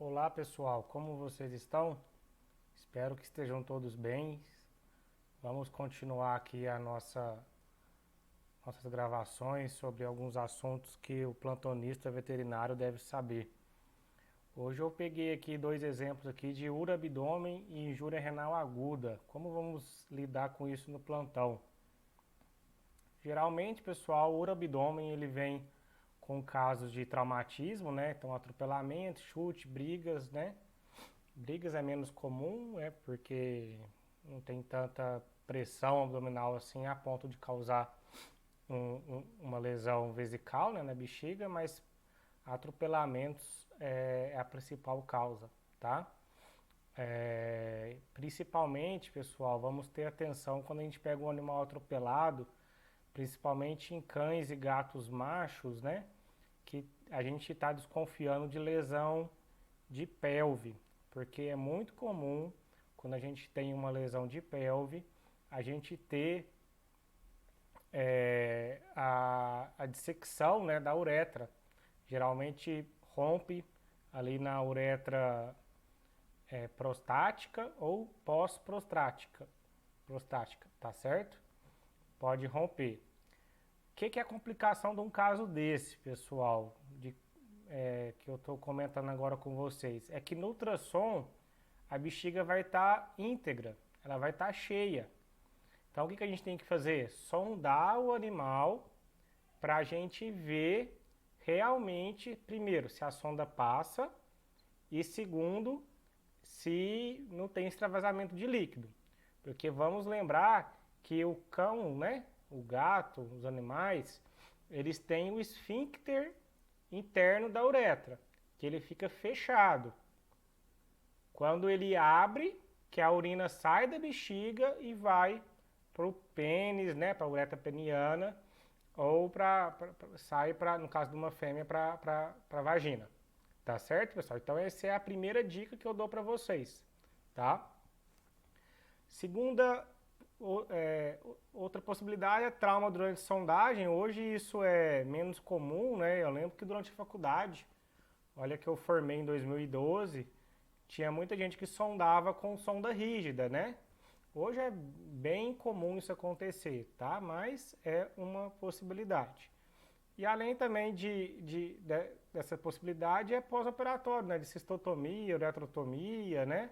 Olá pessoal, como vocês estão? Espero que estejam todos bem. Vamos continuar aqui nossas gravações sobre alguns assuntos que o plantonista veterinário deve saber. Hoje eu peguei aqui dois exemplos aqui de urabdômen e injúria renal aguda. Como vamos lidar com isso no plantão? Geralmente, pessoal, o urabdômen ele vem com casos de traumatismo, né? Então, atropelamento, chute, brigas, né? Brigas é menos comum, porque não tem tanta pressão abdominal assim a ponto de causar uma lesão vesical, né, na bexiga, mas atropelamentos é a principal causa, tá? Principalmente, pessoal, vamos ter atenção quando a gente pega um animal atropelado, principalmente em cães e gatos machos, né? Que a gente está desconfiando de lesão de pelve, porque é muito comum quando a gente tem uma lesão de pelve, a gente ter a dissecção, né, da uretra. Geralmente rompe ali na uretra prostática ou prostática, tá certo? Pode romper. O que é a complicação de um caso desse, pessoal, que eu estou comentando agora com vocês? É que no ultrassom a bexiga vai estar íntegra, ela vai estar cheia. Então o que a gente tem que fazer? Sondar o animal para a gente ver realmente, primeiro, se a sonda passa e segundo, se não tem extravasamento de líquido. Porque vamos lembrar que o cão, né, o gato, os animais, eles têm o esfíncter interno da uretra, que ele fica fechado. Quando ele abre, que a urina sai da bexiga e vai para o pênis, né, para a uretra peniana, ou sai para, no caso de uma fêmea, para a vagina. Tá certo, pessoal? Então essa é a primeira dica que eu dou para vocês, tá? Segunda, outra possibilidade é trauma durante sondagem. Hoje isso é menos comum, né? Eu lembro que durante a faculdade, olha que eu formei em 2012, tinha muita gente que sondava com sonda rígida, né? Hoje é bem comum isso acontecer, tá? Mas é uma possibilidade. E além também dessa possibilidade é pós-operatório, né? De cistotomia, uretrotomia, né?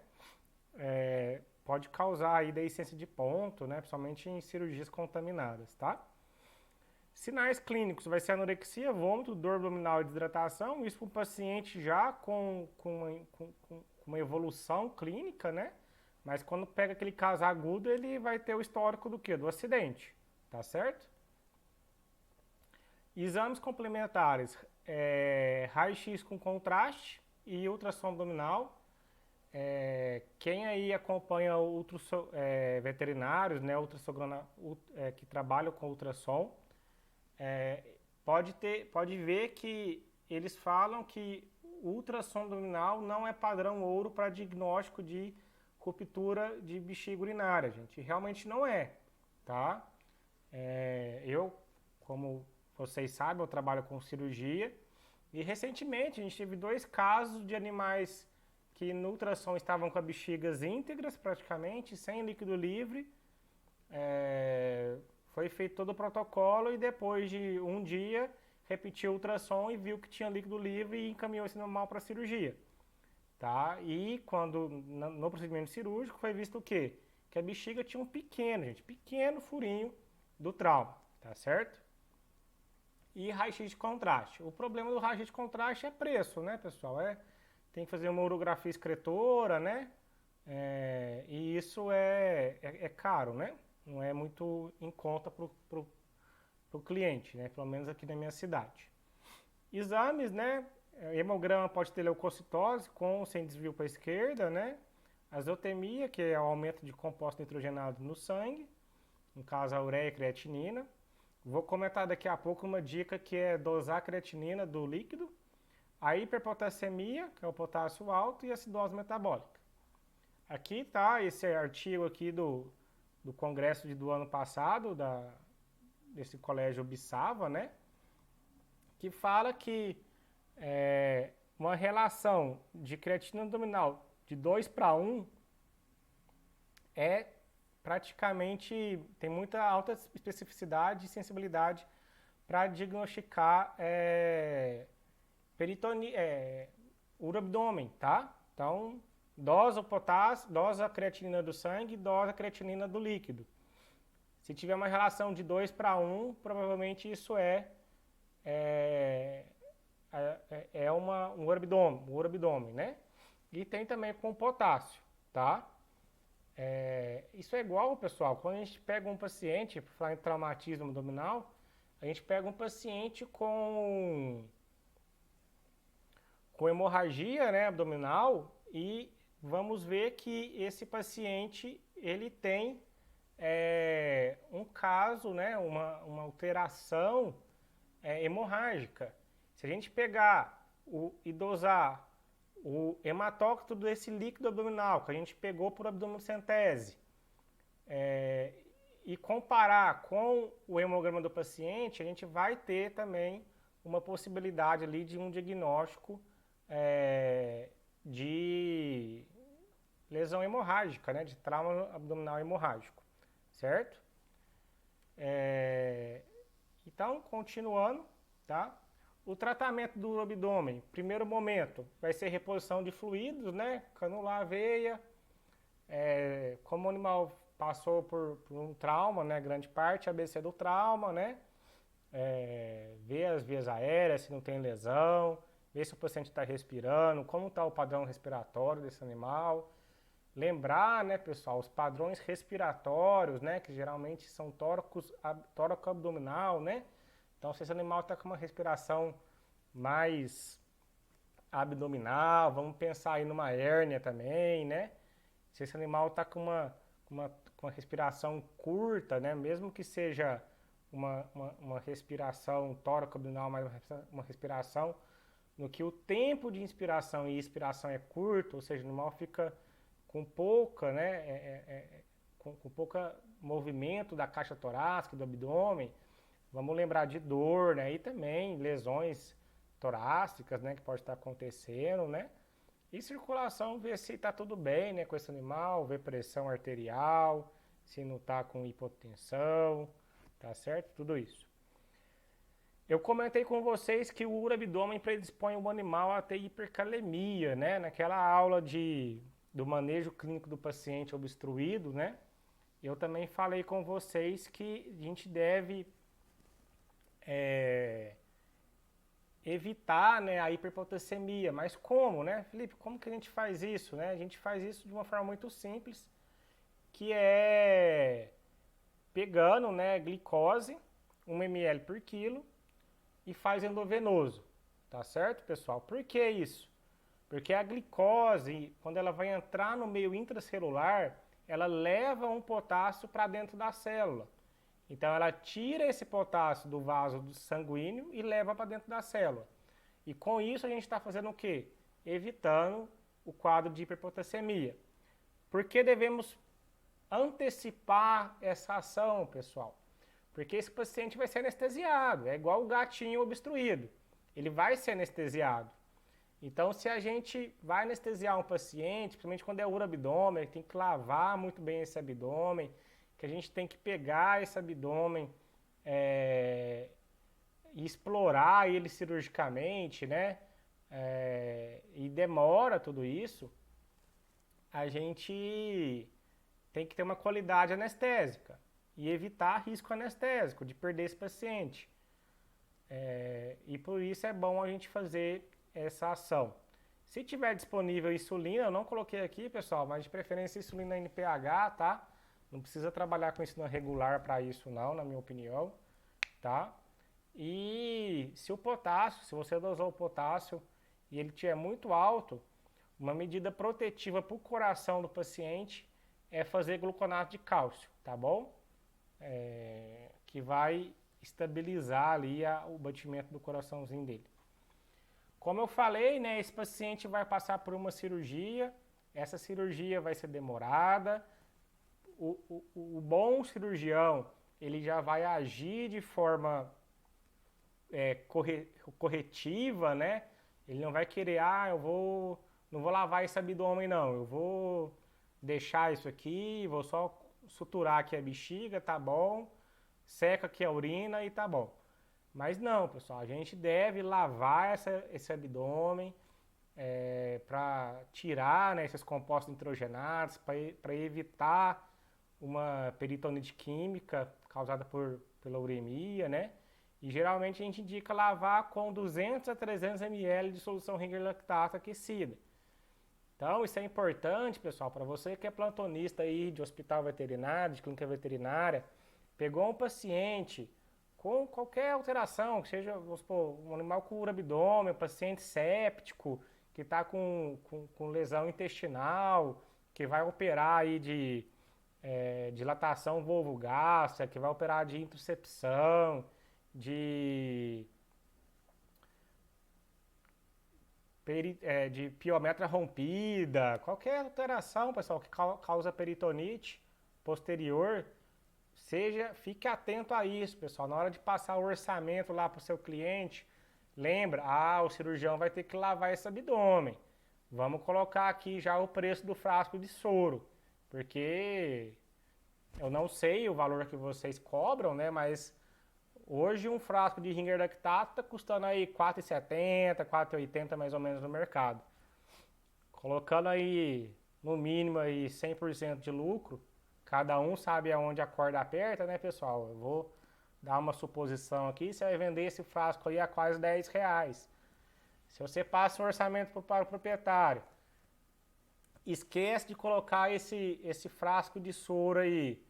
Pode causar aí deiscência de ponto, né? Principalmente em cirurgias contaminadas, tá? Sinais clínicos vai ser anorexia, vômito, dor abdominal e desidratação. Isso para o paciente já com uma evolução clínica, né? Mas quando pega aquele caso agudo, ele vai ter o histórico do quê? Do acidente, tá certo? Exames complementares, raio-x com contraste e ultrassom abdominal. Quem aí acompanha veterinários, né, que trabalham com ultrassom, pode ver que eles falam que o ultrassom abdominal não é padrão ouro para diagnóstico de ruptura de bexiga urinária, gente. Realmente não é, tá? Eu, como vocês sabem, eu trabalho com cirurgia e recentemente a gente teve dois casos de animais que no ultrassom estavam com as bexigas íntegras praticamente, sem líquido livre. Foi feito todo o protocolo e depois de um dia repetiu o ultrassom e viu que tinha líquido livre e encaminhou esse animal para a cirurgia. Tá? E quando no procedimento cirúrgico foi visto o quê? Que a bexiga tinha um pequeno furinho do trauma, tá certo? E raio-x de contraste. O problema do raio-x de contraste é preço, né, pessoal? Tem que fazer uma urografia excretora, né? E isso é caro, né? Não é muito em conta pro cliente, né? Pelo menos aqui na minha cidade. Exames, né? Hemograma pode ter leucocitose com ou sem desvio para a esquerda, né? Azotemia, que é o aumento de composto nitrogenado no sangue, no caso a ureia e creatinina. Vou comentar daqui a pouco uma dica que é dosar a creatinina do líquido, a hiperpotassemia, que é o potássio alto, e a acidose metabólica. Aqui está esse artigo aqui do congresso do ano passado, desse colégio Obsava, né? Que fala que uma relação de creatinina abdominal de 2:1 é praticamente, tem muita alta especificidade e sensibilidade para diagnosticar uroabdômen, tá? Então, dosa o potássio, dosa a creatinina do sangue, dosa a creatinina do líquido. Se tiver uma relação de 2:1, provavelmente isso um uroabdômen, né? E tem também com potássio, tá? Isso é igual, pessoal, quando a gente pega um paciente, para falar em traumatismo abdominal, a gente pega um paciente com hemorragia, né, abdominal, e vamos ver que esse paciente ele tem um caso, né, uma alteração hemorrágica. Se a gente pegar e dosar o hematócrito desse líquido abdominal que a gente pegou por abdominocentese e comparar com o hemograma do paciente, a gente vai ter também uma possibilidade ali de um diagnóstico de lesão hemorrágica, né, de trauma abdominal hemorrágico, certo? Então, continuando, tá? O tratamento do abdômen, primeiro momento, vai ser reposição de fluidos, né? Canular a veia. Como o animal passou por um trauma, né? Grande parte, ABC do trauma, né? Ver as vias aéreas, se não tem lesão, ver se o paciente está respirando, como está o padrão respiratório desse animal. Lembrar, né, pessoal, os padrões respiratórios, né? Que geralmente são tóraco-abdominal, né? Então, se esse animal está com uma respiração mais abdominal, vamos pensar aí numa hérnia também, né? Se esse animal está com uma respiração curta, né? Mesmo que seja uma respiração tóraco-abdominal, mas uma respiração no que o tempo de inspiração e expiração é curto, ou seja, o animal fica com pouca, né? Com pouca movimento da caixa torácica, do abdômen. Vamos lembrar de dor, né? E também lesões torácicas, né? Que pode estar acontecendo, né? E circulação, ver se está tudo bem, né? Com esse animal, ver pressão arterial, se não está com hipotensão, tá certo? Tudo isso. Eu comentei com vocês que o uroabdômen predispõe o animal a ter hipercalemia, né? Naquela aula do manejo clínico do paciente obstruído, né? Eu também falei com vocês que a gente deve evitar, né, a hiperpotassemia. Mas como, né, Felipe? Como que a gente faz isso, né? A gente faz isso de uma forma muito simples, que é pegando, né, glicose, 1 ml por quilo, e faz endovenoso, tá certo, pessoal? Por que isso? Porque a glicose, quando ela vai entrar no meio intracelular, ela leva um potássio para dentro da célula. Então ela tira esse potássio do vaso sanguíneo e leva para dentro da célula. E com isso a gente está fazendo o quê? Evitando o quadro de hiperpotassemia. Por que devemos antecipar essa ação, pessoal? Porque esse paciente vai ser anestesiado, é igual o gatinho obstruído. Ele vai ser anestesiado. Então, se a gente vai anestesiar um paciente, principalmente quando é uroabdômen, tem que lavar muito bem esse abdômen, que a gente tem que pegar esse abdômen e explorar ele cirurgicamente, né? E demora tudo isso, a gente tem que ter uma qualidade anestésica e evitar risco anestésico de perder esse paciente. E por isso é bom a gente fazer essa ação. Se tiver disponível insulina, eu não coloquei aqui, pessoal, mas de preferência insulina NPH, tá? Não precisa trabalhar com insulina regular para isso não, na minha opinião, tá? E se o potássio, se você dosou o potássio e ele estiver muito alto, uma medida protetiva para o coração do paciente é fazer gluconato de cálcio, tá bom? Que vai estabilizar ali o batimento do coraçãozinho dele. Como eu falei, né, esse paciente vai passar por uma cirurgia, essa cirurgia vai ser demorada, o bom cirurgião, ele já vai agir de forma corretiva, né, Ele não vai querer, não vou lavar esse abdômen não, eu vou deixar isso aqui, vou só suturar aqui a bexiga, tá bom, seca aqui a urina e tá bom. Mas não, pessoal, a gente deve lavar esse abdômen para tirar, né, esses compostos nitrogenados, para evitar uma peritonite química causada pela uremia, né? E geralmente a gente indica lavar com 200 a 300 ml de solução Ringer lactato aquecida. Então isso é importante, pessoal, para você que é plantonista aí de hospital veterinário, de clínica veterinária, pegou um paciente com qualquer alteração, que seja, vamos supor, um animal com abdômen, um paciente séptico, que está com lesão intestinal, que vai operar aí de dilatação vulvogástrica, que vai operar de intuscepção, de de piometra rompida, qualquer alteração, pessoal, que causa peritonite posterior, fique atento a isso, pessoal. Na hora de passar o orçamento lá para o seu cliente, lembra, o cirurgião vai ter que lavar esse abdômen. Vamos colocar aqui já o preço do frasco de soro, porque eu não sei o valor que vocês cobram, né, mas hoje um frasco de Ringer lactato está custando aí R$ 4,70, R$ 4,80 mais ou menos no mercado. Colocando aí no mínimo aí 100% de lucro, cada um sabe aonde a corda aperta, né, pessoal? Eu vou dar uma suposição aqui, você vai vender esse frasco aí a quase R$ 10. Se você passa um orçamento para o proprietário, esquece de colocar esse frasco de soro aí.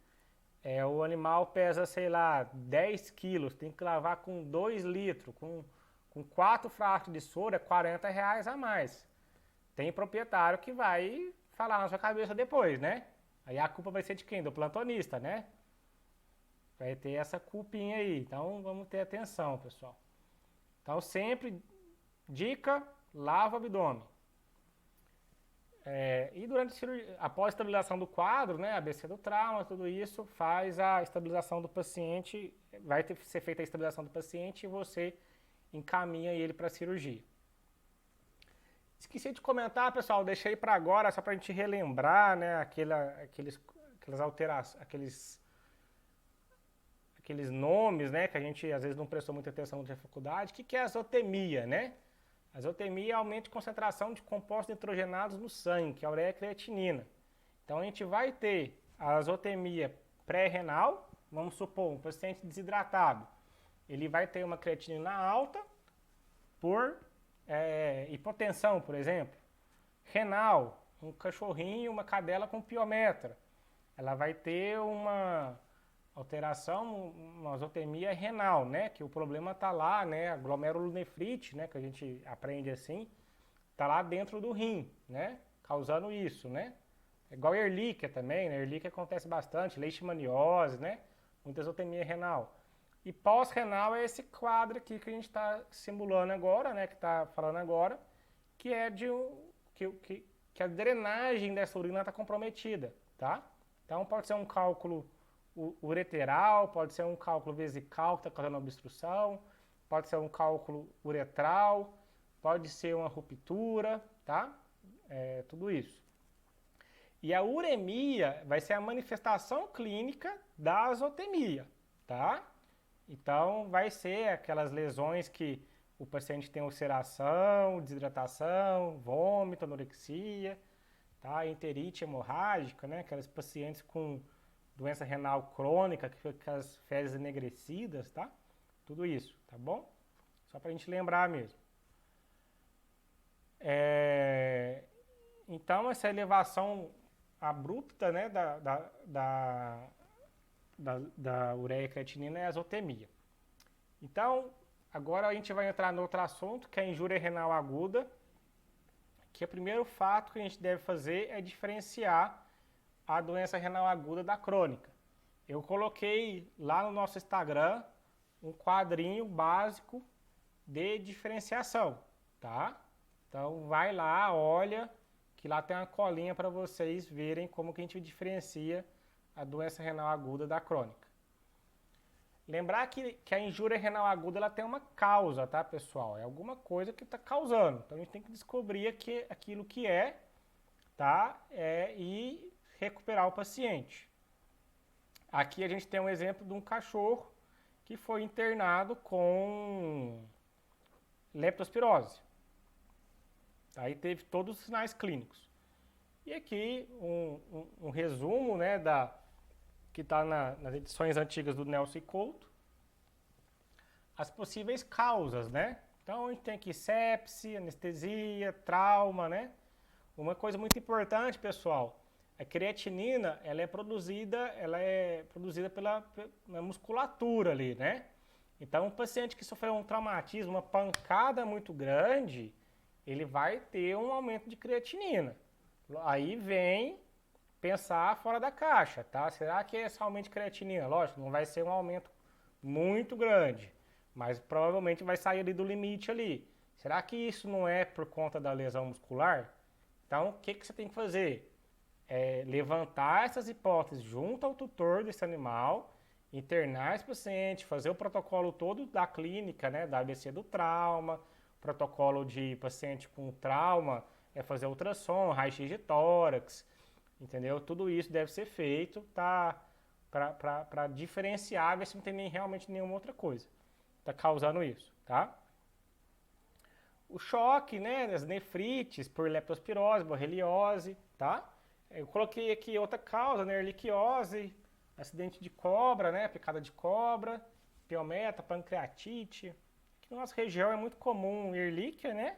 O animal pesa, sei lá, 10 quilos, tem que lavar com 2 litros, com 4 frascos de soro é R$ 40 a mais. Tem proprietário que vai falar na sua cabeça depois, né? Aí a culpa vai ser de quem? Do plantonista, né? Vai ter essa culpinha aí, então vamos ter atenção, pessoal. Então sempre, dica, lava o abdômen. E durante a cirurgia, após a estabilização do quadro, né, ABC do trauma, tudo isso faz a estabilização do paciente, vai ser feita a estabilização do paciente e você encaminha ele para a cirurgia. Esqueci de comentar, pessoal, deixei para agora, só para a gente relembrar, né, aquelas alterações, aqueles nomes, né, que a gente às vezes não prestou muita atenção na faculdade. O que é a azotemia, né? A azotemia é aumento de concentração de compostos nitrogenados no sangue, que é a ureia e creatinina. Então a gente vai ter a azotemia pré-renal, vamos supor, um paciente desidratado. Ele vai ter uma creatinina alta por hipotensão, por exemplo. Renal, um cachorrinho, uma cadela com piometra. Ela vai ter uma alteração, uma azotemia renal, né? Que o problema está lá, né? A glomerulonefrite, né? Que a gente aprende assim, está lá dentro do rim, né? Causando isso, né? É igual a Ehrlichia também, né? Ehrlichia acontece bastante, leishmaniose, né? Muita azotemia renal. E pós-renal é esse quadro aqui que a gente está simulando agora, né? Que está falando agora, que é que a drenagem dessa urina está comprometida, tá? Então pode ser um cálculo ureteral, pode ser um cálculo vesical que está causando obstrução, pode ser um cálculo uretral, pode ser uma ruptura, tá? Tudo isso. E a uremia vai ser a manifestação clínica da azotemia, tá? Então vai ser aquelas lesões que o paciente tem ulceração, desidratação, vômito, anorexia, tá? Enterite hemorrágica, né? Aqueles pacientes com doença renal crônica, que fica com as fezes enegrecidas, tá? Tudo isso, tá bom? Só pra gente lembrar mesmo. Então, essa elevação abrupta, né, da ureia e creatinina é a azotemia. Então, agora a gente vai entrar no outro assunto, que é a injúria renal aguda, que o primeiro fato que a gente deve fazer é diferenciar a doença renal aguda da crônica. Eu coloquei lá no nosso Instagram um quadrinho básico de diferenciação, tá? Então vai lá, olha, que lá tem uma colinha para vocês verem como que a gente diferencia a doença renal aguda da crônica. Lembrar que a injúria renal aguda ela tem uma causa, tá, pessoal? É alguma coisa que está causando. Então a gente tem que descobrir aquilo que é, tá? E recuperar o paciente. Aqui a gente tem um exemplo de um cachorro que foi internado com leptospirose. Aí teve todos os sinais clínicos. E aqui um resumo, né, que está nas edições antigas do Nelson e Couto, as possíveis causas, né? Então a gente tem aqui sepse, anestesia, trauma, né? Uma coisa muito importante, pessoal, a creatinina, ela é produzida pela musculatura ali, né? Então, um paciente que sofreu um traumatismo, uma pancada muito grande, ele vai ter um aumento de creatinina. Aí vem pensar fora da caixa, tá? Será que é esse aumento de creatinina? Lógico, não vai ser um aumento muito grande, mas provavelmente vai sair ali do limite ali. Será que isso não é por conta da lesão muscular? Então, o que você tem que fazer? Levantar essas hipóteses junto ao tutor desse animal, internar esse paciente, fazer o protocolo todo da clínica, né, da ABC do trauma, protocolo de paciente com trauma, fazer ultrassom, raio-x de tórax, entendeu? Tudo isso deve ser feito, tá, para diferenciar, ver se não tem realmente nenhuma outra coisa tá causando isso, tá? O choque, né, as nefrites por leptospirose, borreliose, tá? Eu coloquei aqui outra causa, né, erliquiose, acidente de cobra, né, picada de cobra, piometra, pancreatite. Aqui na nossa região é muito comum erlíquia, né,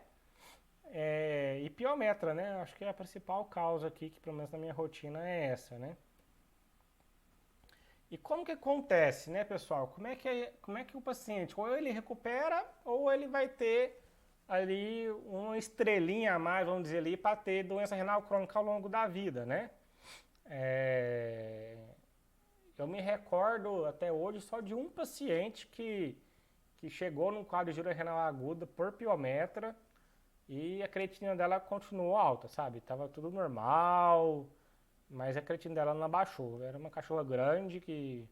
e piometra, né, acho que é a principal causa aqui, que pelo menos na minha rotina é essa, né. E como que acontece, né, pessoal? Como é que o paciente, ou ele recupera, ou ele vai ter ali uma estrelinha a mais, vamos dizer ali, para ter doença renal crônica ao longo da vida, né? Eu me recordo até hoje só de um paciente que chegou num quadro de injúria renal aguda por piometra e a creatinina dela continuou alta, sabe? Tava tudo normal, mas a creatina dela não abaixou. Era uma cachorra grande que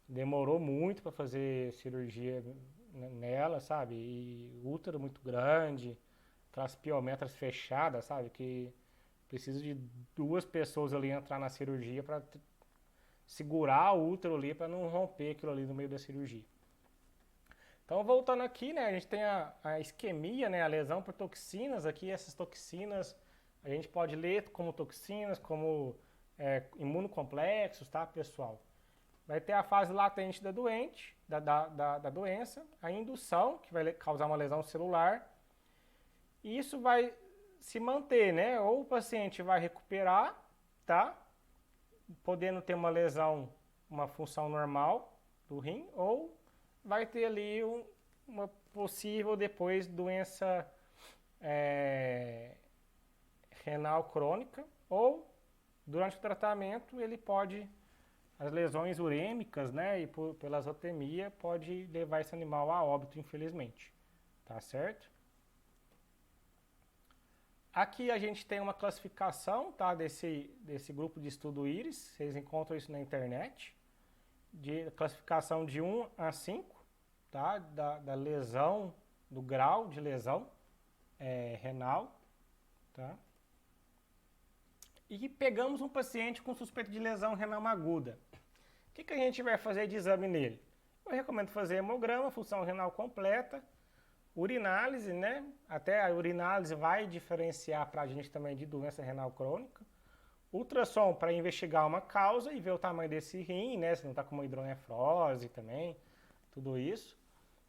demorou muito para fazer cirurgia nela, sabe? E útero muito grande, aquelas piometras fechadas, sabe? Que precisa de duas pessoas ali entrar na cirurgia para segurar o útero ali para não romper aquilo ali no meio da cirurgia. Então, voltando aqui, né? A gente tem a isquemia, né? A lesão por toxinas aqui. Essas toxinas a gente pode ler como toxinas, como imunocomplexos, tá, pessoal? Vai ter a fase latente da doença, a indução, que vai causar uma lesão celular. E isso vai se manter, né? Ou o paciente vai recuperar, tá? Podendo ter uma lesão, uma função normal do rim, ou vai ter ali uma possível depois doença renal crônica, ou durante o tratamento ele pode, as lesões urêmicas, né, e pela azotemia, pode levar esse animal a óbito, infelizmente, tá certo? Aqui a gente tem uma classificação, tá, desse grupo de estudo IRIS, vocês encontram isso na internet, de classificação de 1 a 5, tá, da lesão, do grau de lesão renal, tá? E pegamos um paciente com suspeita de lesão renal aguda. O que a gente vai fazer de exame nele? Eu recomendo fazer hemograma, função renal completa, urinálise, né? Até a urinálise vai diferenciar para a gente também de doença renal crônica. Ultrassom para investigar uma causa e ver o tamanho desse rim, né? Se não está com uma hidronefrose também, tudo isso.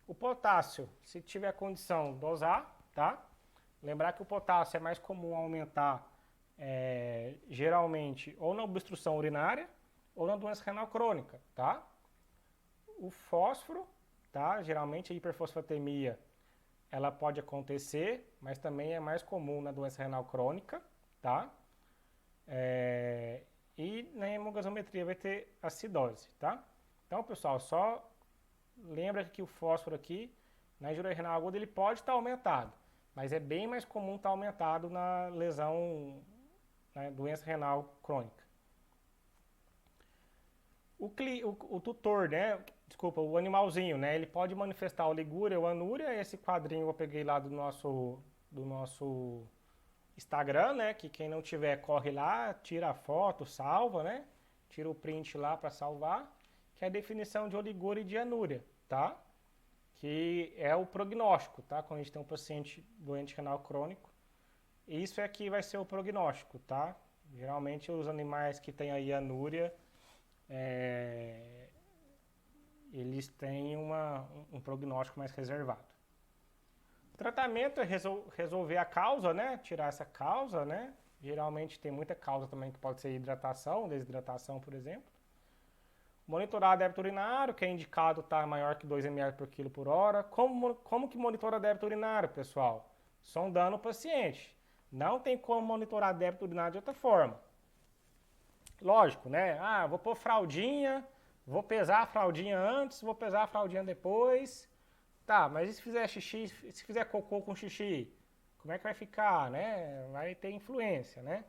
O potássio, se tiver condição, dosar, tá? Lembrar que o potássio é mais comum aumentar geralmente ou na obstrução urinária ou na doença renal crônica, tá? O fósforo, tá? Geralmente a hiperfosfatemia ela pode acontecer, mas também é mais comum na doença renal crônica, tá? E na hemogasometria vai ter acidose, tá? Então, pessoal, só lembra que o fósforo aqui, na injúria renal aguda, ele pode estar aumentado, mas é bem mais comum estar aumentado na lesão, na doença renal crônica. O tutor, né? desculpa, o animalzinho, né? Ele pode manifestar oligúria ou anúria. Esse quadrinho eu peguei lá do nosso Instagram, né? Que quem não tiver, corre lá, tira a foto, salva, né? Tira o print lá para salvar, que é a definição de oligúria e de anúria, tá? Que é o prognóstico, tá? Quando a gente tem um paciente doente renal crônico, isso é que vai ser o prognóstico, tá? Geralmente os animais que têm aí anúria, eles têm um prognóstico mais reservado. O tratamento é resolver a causa, né? Tirar essa causa, né? Geralmente tem muita causa também que pode ser hidratação, desidratação, por exemplo. Monitorar débito urinário, que é indicado estar maior que 2 ml por quilo por hora. Como que monitora débito urinário, pessoal? Sondando o paciente. Não tem como monitorar débito urinário de outra forma. Lógico, né? Ah, vou pôr fraldinha, vou pesar a fraldinha antes, vou pesar a fraldinha depois. Tá, mas e se fizer xixi, se fizer cocô com xixi? Como é que vai ficar, né? Vai ter influência, né?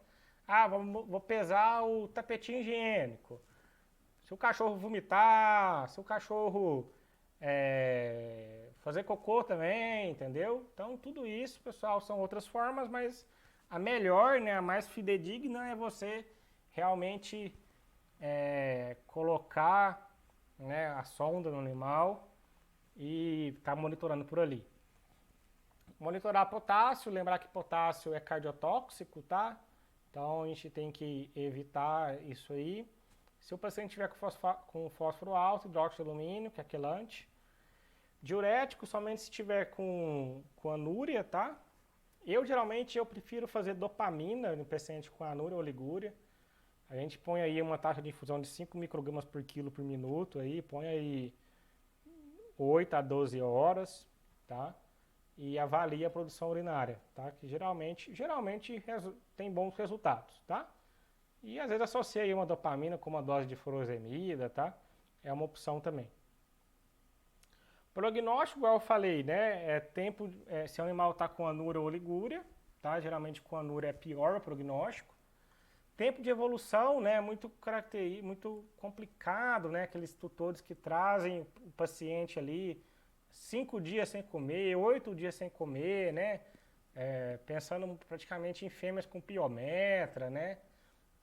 Ah, vou pesar o tapetinho higiênico. Se o cachorro vomitar, se o cachorro fazer cocô também, entendeu? Então, tudo isso, pessoal, são outras formas, mas a melhor, né, a mais fidedigna é você realmente colocar, né, a sonda no animal e estar monitorando por ali. Monitorar potássio, lembrar que potássio é cardiotóxico, tá? Então, a gente tem que evitar isso aí. Se o paciente tiver com fósforo alto, hidróxido de alumínio, que é quelante. Diurético somente se tiver com anúria, tá? Geralmente eu prefiro fazer dopamina no paciente com anúria ou oligúria. A gente põe aí uma taxa de infusão de 5 microgramas por quilo por minuto, aí, põe aí 8 a 12 horas, tá? E avalia a produção urinária, tá? Que geralmente tem bons resultados, tá? E às vezes associa aí uma dopamina com uma dose de furosemida, tá? É uma opção também. Prognóstico, igual eu falei, né? Se o animal está com anúria ou oligúria, tá? Geralmente com anúria é pior o prognóstico. Tempo de evolução, né? Muito complicado, né? Aqueles tutores que trazem o paciente ali 5 dias sem comer, 8 dias sem comer, né? Pensando praticamente em fêmeas com piometra, né?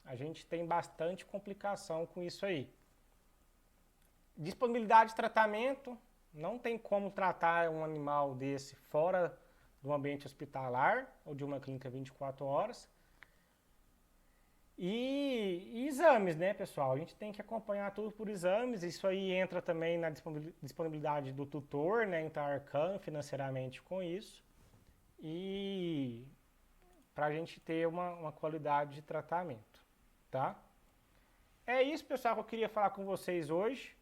A gente tem bastante complicação com isso aí. Disponibilidade de tratamento, não tem como tratar um animal desse fora do ambiente hospitalar ou de uma clínica 24 horas. E exames, né, pessoal? A gente tem que acompanhar tudo por exames. Isso aí entra também na disponibilidade do tutor, né? Então, arcando financeiramente com isso. E para a gente ter uma qualidade de tratamento. Tá? É isso, pessoal, que eu queria falar com vocês hoje.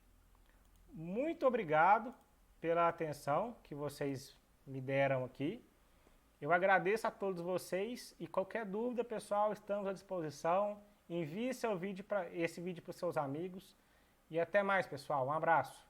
Muito obrigado pela atenção que vocês me deram aqui. Eu agradeço a todos vocês e qualquer dúvida, pessoal, estamos à disposição. Envie esse vídeo para os seus amigos. E até mais, pessoal. Um abraço.